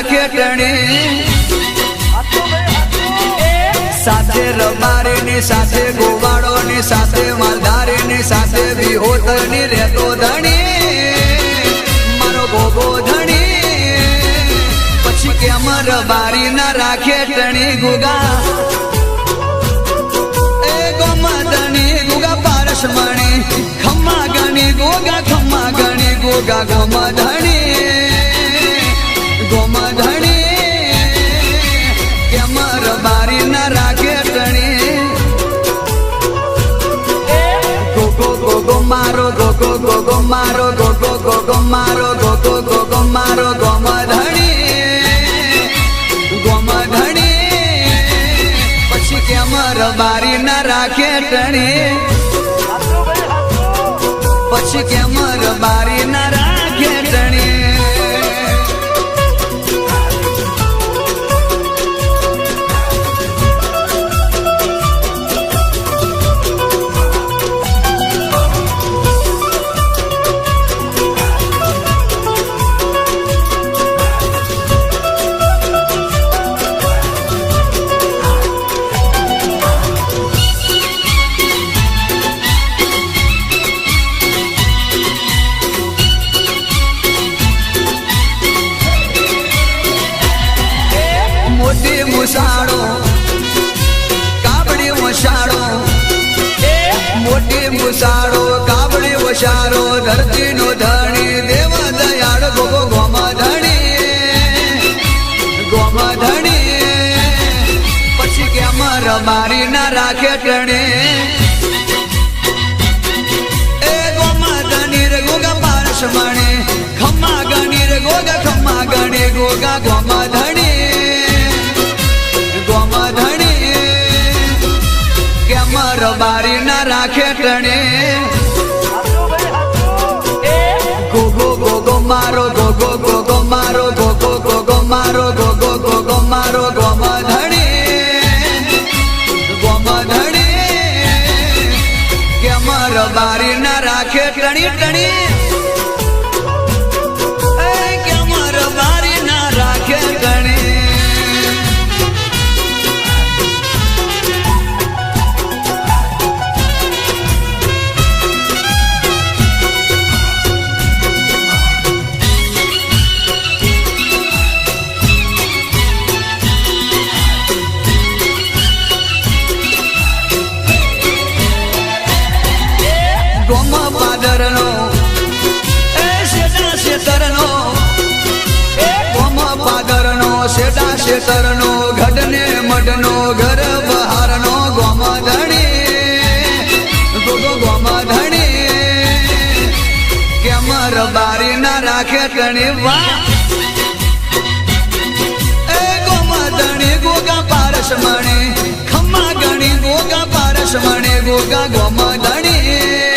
રાખે ટણી સાથે રબારી ની સાથે ગોવાળો ની સાથે માલધારી ની સાથે વિહોતર ની રહેતો ધણી મારો ગોગો ધણી પછી કેમ રબારી ના રાખે ટણી ગુગા એ ગોમધણી ગુગા પારસમણી ખમ્મા ગણી ગોગા ખમ્મા ગણી ગોગા ગોમધણી ગોમધણી કેમ રબારી ના રાખે ટણી ગોગો ગોગો મારો ગોગો ગોગો મારો ગોગો ગોગો મારો ગોગો ગોગો મારો ગોમધણી ગોમધણી પછી કેમ રબારી ના રાખે ટણી પછી કેમ રબારી ના રાખે ટણી મુસાડો કાબડી વસાડો મોટી મુસાડો કાબડી વસાડો ધરતી નો ધણી દેવ દયાળ ગોગો ગોમધણી ગોમધણી પછી કેમ રબારી ના રાખે ટણી એ ગોમધણી રે ગોગા પારસમણી ખમ્મા ગણી રે ગોગા ખમ્મા ગણી ગોગા ગોમધણી ગોમધણી કેમ રબારી ના રાખે ટણી ગોગો ગોગો મારો ગોગો ગોગો મારો ગોગો ગોગો મારો ગોગો ગોગો મારો ગોમધણી ગોમધણી કેમ રબારી ના રાખે ટણી ટણી કેમ રબારી ના રાખે ટણી ગોમ પાદરનો એ શેટા શેતરનો ગોમ પાદરનો શેટા શેતરનો ગઢને મઢનો ઘર બહારનો ગોમધણી ગોગો ગોમધણી કેમ રબારી ના રાખે ટણી વાહ એ ગોમધણી ગોગા પારસમણી ખમ્મા ગણી ગોગા પારસમણી ગોગા ગોમધણી